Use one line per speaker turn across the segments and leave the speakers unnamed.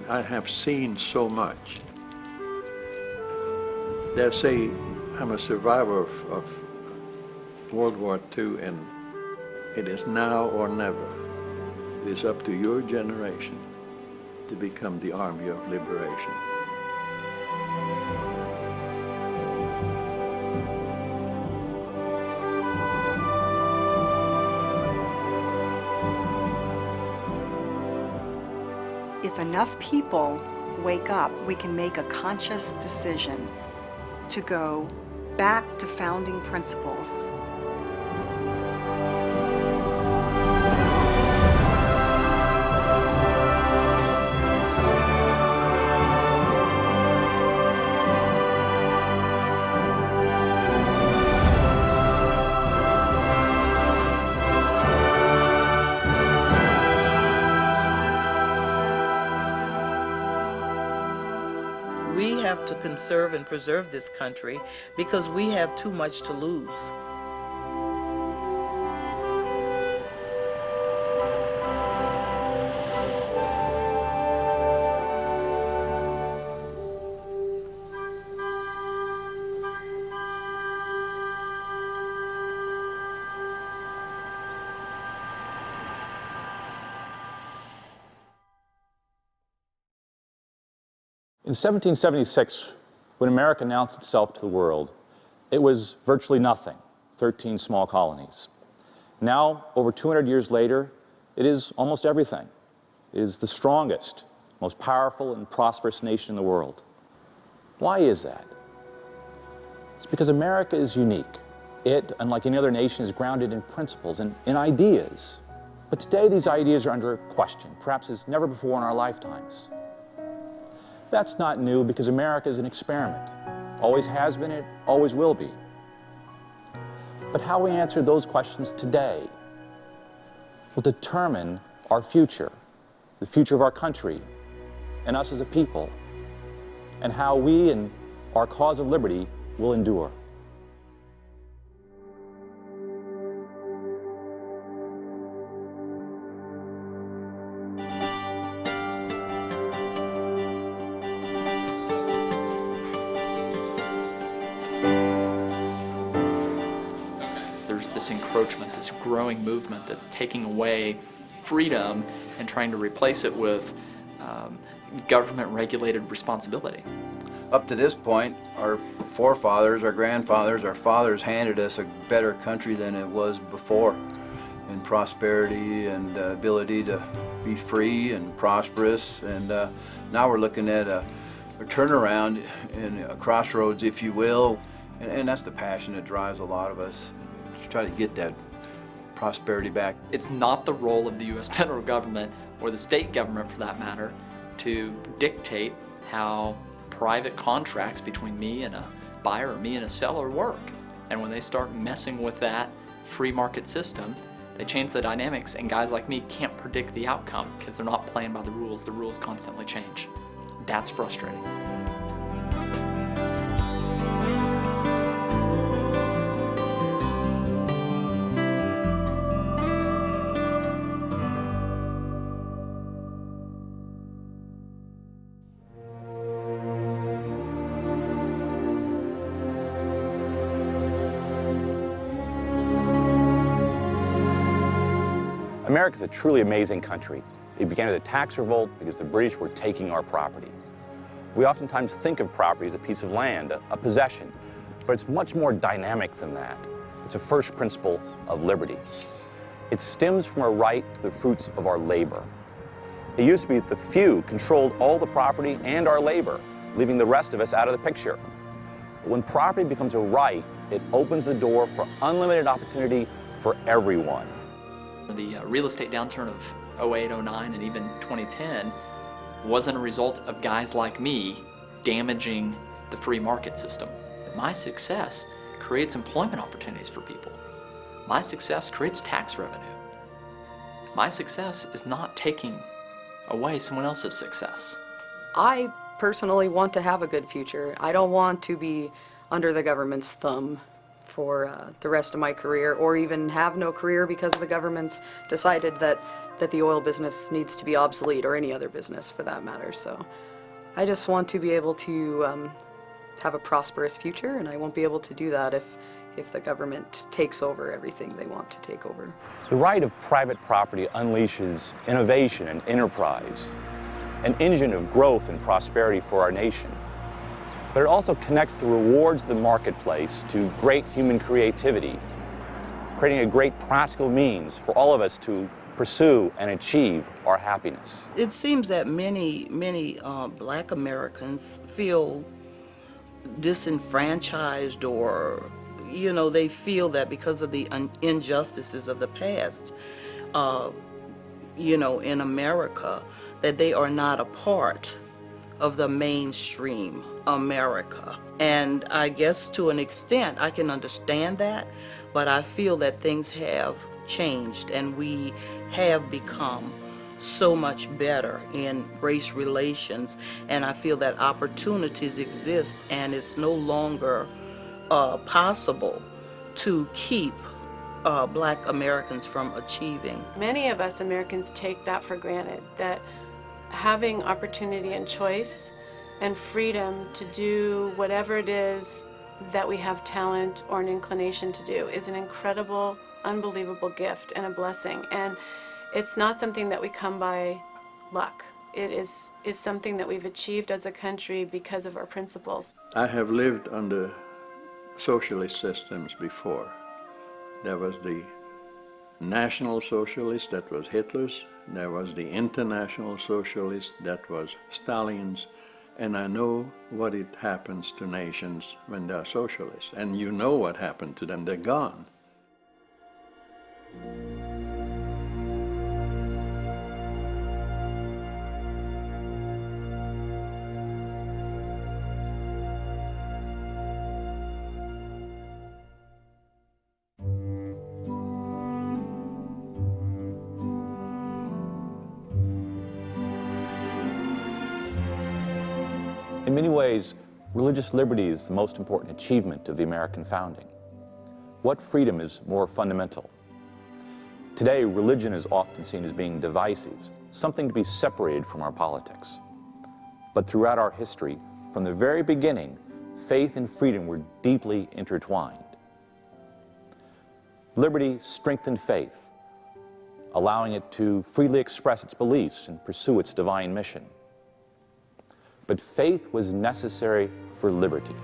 I have seen so much. They say I'm a survivor of World War II, and it is now or never. It is up to your generation to become the army of liberation.
If enough people wake up, we can make a conscious decision to go back to founding principles.
We have to conserve and preserve this country because we have too much to lose.
In 1776, when America announced itself to the world, it was virtually nothing, 13 small colonies. Now, over 200 years later, it is almost everything. It is the strongest, most powerful and prosperous nation in the world. Why is that? It's because America is unique. It, unlike any other nation, is grounded in principles and in ideas. But today, these ideas are under question, perhaps as never before in our lifetimes. That's not new because America is an experiment. Always has been, it always will be. But how we answer those questions today will determine our future, the future of our country, and us as a people, and how we and our cause of liberty will endure.
There's this encroachment, this growing movement that's taking away freedom and trying to replace it with government-regulated responsibility.
Up to this point, our forefathers, our grandfathers, our fathers handed us a better country than it was before in prosperity and ability to be free and prosperous. And now we're looking at a turnaround in a crossroads, if you will. And that's the passion that drives a lot of us, to try to get that prosperity back.
It's not the role of the U.S. federal government, or the state government for that matter, to dictate how private contracts between me and a buyer or me and a seller work. And when they start messing with that free market system, they change the dynamics, and guys like me can't predict the outcome because they're not playing by the rules. The rules constantly change. That's frustrating.
America is a truly amazing country. It began as a tax revolt because the British were taking our property. We oftentimes think of property as a piece of land, a possession, but it's much more dynamic than that. It's a first principle of liberty. It stems from a right to the fruits of our labor. It used to be that the few controlled all the property and our labor, leaving the rest of us out of the picture. But when property becomes a right, it opens the door for unlimited opportunity for everyone.
The real estate downturn of 08, 09, and even 2010 wasn't a result of guys like me damaging the free market system. My success creates employment opportunities for people. My success creates tax revenue. My success is not taking away someone else's success.
I personally want to have a good future. I don't want to be under the government's thumb for the rest of my career, or even have no career because the government's decided that the oil business needs to be obsolete, or any other business for that matter. So I just want to be able to have a prosperous future, and I won't be able to do that if the government takes over everything they want to take over.
The right of private property unleashes innovation and enterprise, an engine of growth and prosperity for our nation. But it also connects the rewards of the marketplace to great human creativity, creating a great practical means for all of us to pursue and achieve our happiness.
It seems that many Black Americans feel disenfranchised, or they feel that because of the injustices of the past, in America, that they are not a part of the mainstream America. And I guess to an extent I can understand that, but I feel that things have changed and we have become so much better in race relations, and I feel that opportunities exist and it's no longer possible to keep Black Americans from achieving.
Many of us Americans take that for granted, that having opportunity and choice and freedom to do whatever it is that we have talent or an inclination to do is an incredible, unbelievable gift and a blessing. And it's not something that we come by luck. It is something that we've achieved as a country because of our principles.
I have lived under socialist systems before. There was the National Socialist, that was Hitler's. There was the International Socialist, that was Stalin's. And I know what it happens to nations when they're socialists. And you know what happened to them. They're gone.
In many ways, religious liberty is the most important achievement of the American founding. What freedom is more fundamental? Today, religion is often seen as being divisive, something to be separated from our politics. But throughout our history, from the very beginning, faith and freedom were deeply intertwined. Liberty strengthened faith, allowing it to freely express its beliefs and pursue its divine mission. But faith was necessary for liberty.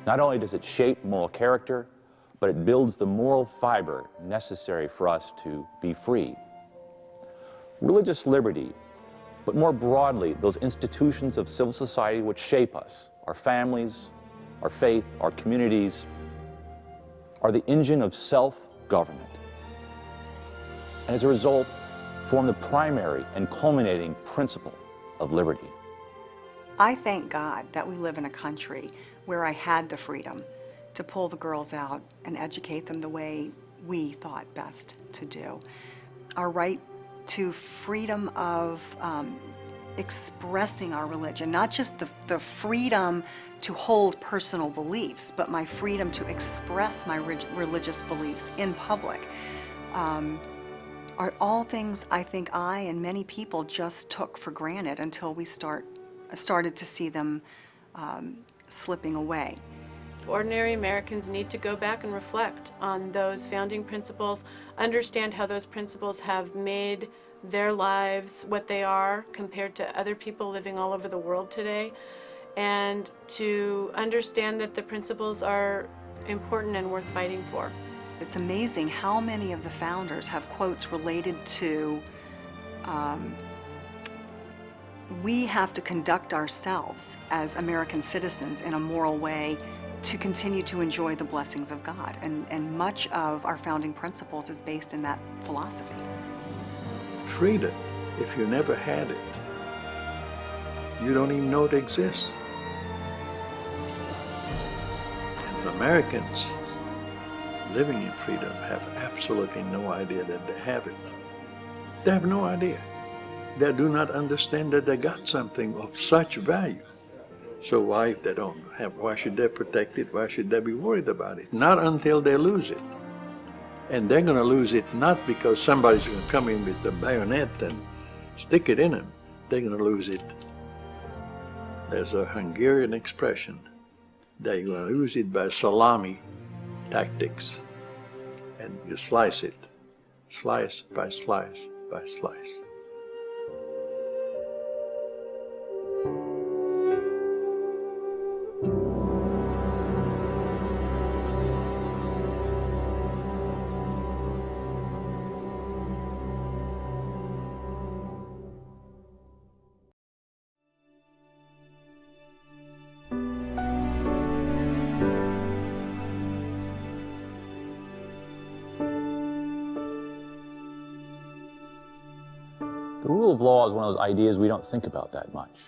Not only does it shape moral character, but it builds the moral fiber necessary for us to be free. Religious liberty, but more broadly, those institutions of civil society which shape us, our families, our faith, our communities, are the engine of self-government. And as a result, form the primary and culminating principle of liberty.
I thank God that we live in a country where I had the freedom to pull the girls out and educate them the way we thought best to do. Our right to freedom of expressing our religion, not just the freedom to hold personal beliefs, but my freedom to express my religious beliefs in public, are all things I think I and many people just took for granted until we started to see them slipping away.
Ordinary Americans need to go back and reflect on those founding principles, understand how those principles have made their lives what they are compared to other people living all over the world today, and to understand that the principles are important and worth fighting for.
It's amazing how many of the founders have quotes related to we have to conduct ourselves as American citizens in a moral way to continue to enjoy the blessings of God. And much of our founding principles is based in that philosophy.
Freedom, if you never had it, you don't even know it exists. And Americans living in freedom have absolutely no idea that they have it. They have no idea. They do not understand that they got something of such value. So why should they protect it? Why should they be worried about it? Not until they lose it. And they're going to lose it not because somebody's going to come in with a bayonet and stick it in them. They're going to lose it. There's a Hungarian expression that you're going to lose it by salami tactics. And you slice it, slice by slice by slice.
The rule of law is one of those ideas we don't think about that much.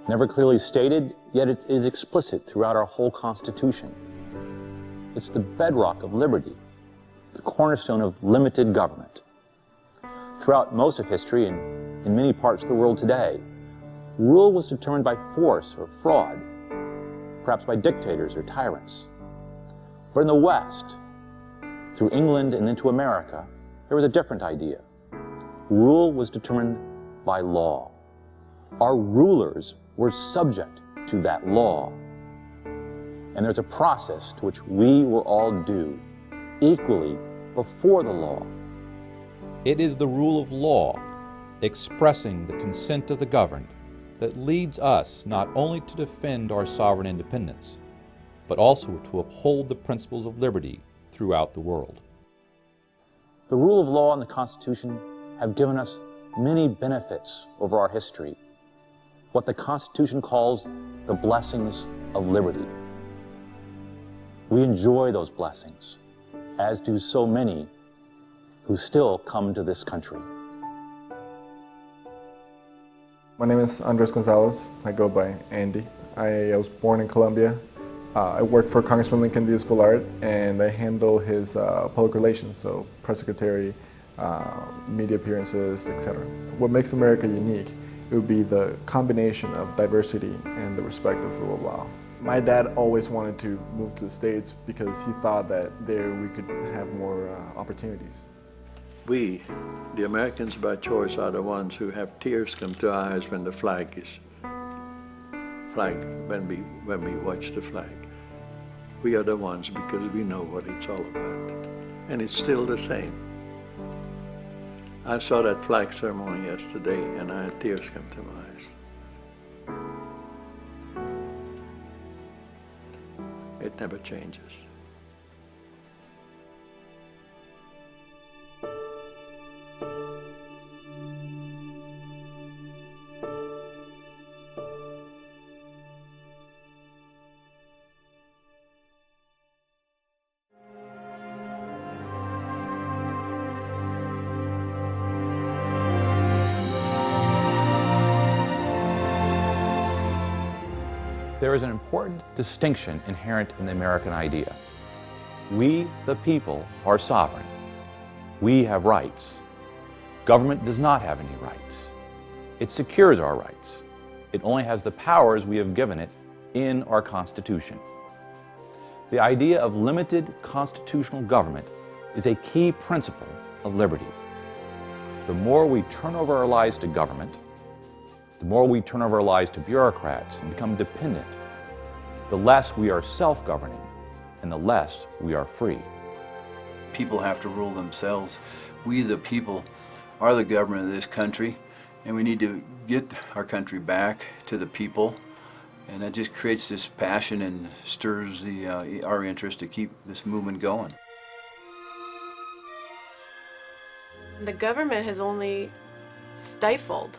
Never clearly stated, yet it is explicit throughout our whole Constitution. It's the bedrock of liberty, the cornerstone of limited government. Throughout most of history and in many parts of the world today, rule was determined by force or fraud, perhaps by dictators or tyrants. But in the West, through England and into America, there was a different idea. Rule was determined by law. Our rulers were subject to that law. And there's a process to which we were all due, equally before the law.
It is the rule of law, expressing the consent of the governed, that leads us not only to defend our sovereign independence, but also to uphold the principles of liberty throughout the world.
The rule of law and the Constitution have given us many benefits over our history, what the Constitution calls the blessings of liberty. We enjoy those blessings, as do so many who still come to this country.
My name is Gonzales. I go by Andy. I was born in Colombia. I work for Congressman Lincoln Diaz-Balart, and I handle his public relations, so press secretary, media appearances, etc. What makes America unique, it would be the combination of diversity and the respect of rule of law. My dad always wanted to move to the States because he thought that there we could have more opportunities.
We, the Americans by choice, are the ones who have tears come to our eyes when the when we watch the flag. We are the ones because we know what it's all about. And it's still the same. I saw that flag ceremony yesterday and I had tears come to my eyes. It never changes.
There is an important distinction inherent in the American idea. We, the people, are sovereign. We have rights. Government does not have any rights. It secures our rights. It only has the powers we have given it in our Constitution. The idea of limited constitutional government is a key principle of liberty. The more we turn over our lives to government, the more we turn over our lives to bureaucrats and become dependent, the less we are self-governing and the less we are free.
People have to rule themselves. We, the people, are the government of this country, and we need to get our country back to the people, and that just creates this passion and stirs our interest to keep this movement going.
The government has only stifled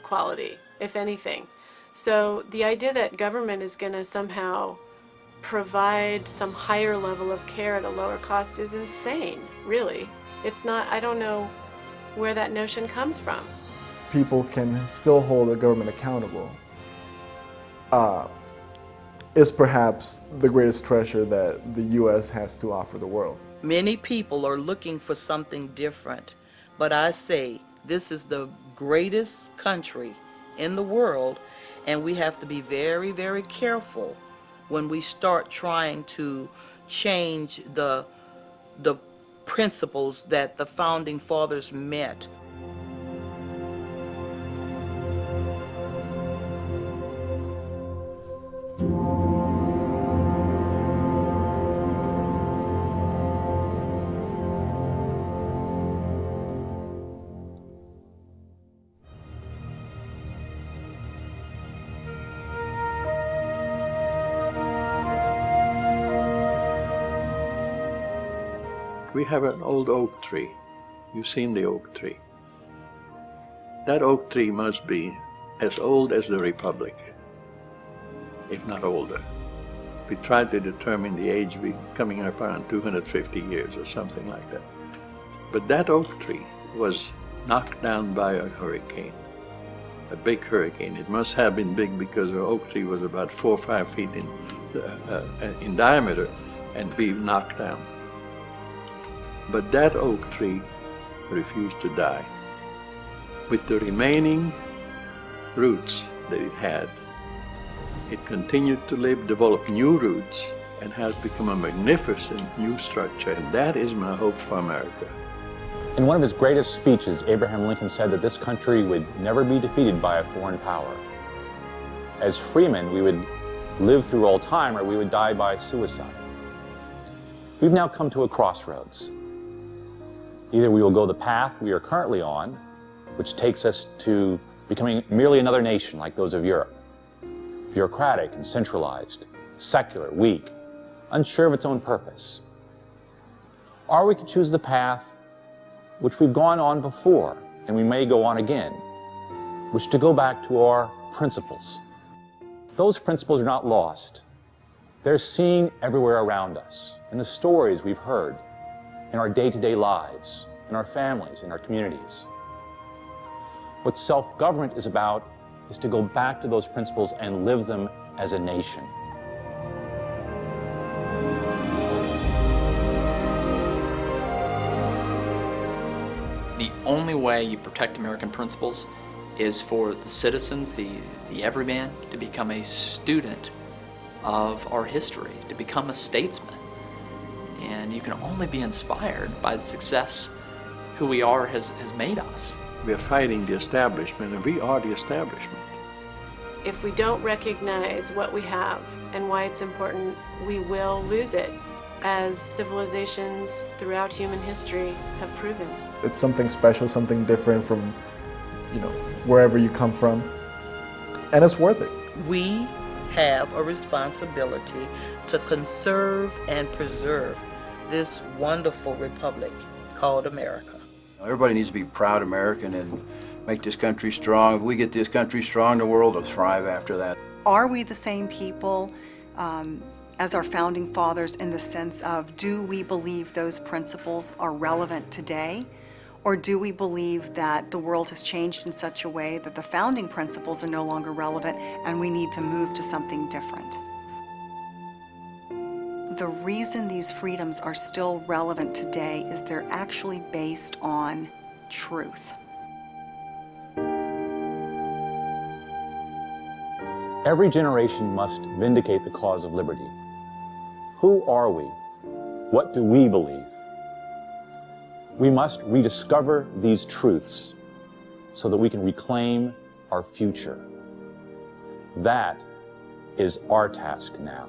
quality, if anything. So the idea that government is going to somehow provide some higher level of care at a lower cost is insane, really. It's not, I don't know where that notion comes from.
People can still hold the government accountable. Is perhaps the greatest treasure that the U.S. has to offer the world.
Many people are looking for something different, but I say this is the greatest country in the world, And we have to be very, very careful when we start trying to change the principles that the Founding Fathers meant.
We have an old oak tree. You've seen the oak tree. That oak tree must be as old as the Republic, if not older. We tried to determine the age, coming up around 250 years or something like that. But that oak tree was knocked down by a hurricane, a big hurricane. It must have been big because the oak tree was about 4 or 5 feet in diameter and be knocked down. But that oak tree refused to die. With the remaining roots that it had, it continued to live, develop new roots, and has become a magnificent new structure, and that is my hope for America.
In one of his greatest speeches, Abraham Lincoln said that this country would never be defeated by a foreign power. As freemen, we would live through all time, or we would die by suicide. We've now come to a crossroads. Either we will go the path we are currently on, which takes us to becoming merely another nation like those of Europe, bureaucratic and centralized, secular, weak, unsure of its own purpose. Or we could choose the path which we've gone on before, and we may go on again, which to go back to our principles. Those principles are not lost. They're seen everywhere around us, in the stories we've heard, in our day-to-day lives, in our families, in our communities. What self-government is about is to go back to those principles and live them as a nation.
The only way you protect American principles is for the citizens, the everyman, to become a student of our history, to become a statesman. And you can only be inspired by the success who we are has made us.
We are fighting the establishment, and we are the establishment.
If we don't recognize what we have and why it's important, we will lose it, as civilizations throughout human history have proven.
It's something special, something different from, wherever you come from, and it's worth it.
We have a responsibility to conserve and preserve this wonderful republic called America.
Everybody needs to be proud American and make this country strong. If we get this country strong, the world will thrive after that.
Are we the same people as our founding fathers in the sense of, do we believe those principles are relevant today? Or do we believe that the world has changed in such a way that the founding principles are no longer relevant and we need to move to something different? The reason these freedoms are still relevant today is they're actually based on truth.
Every generation must vindicate the cause of liberty. Who are we? What do we believe? We must rediscover these truths so that we can reclaim our future. That is our task now.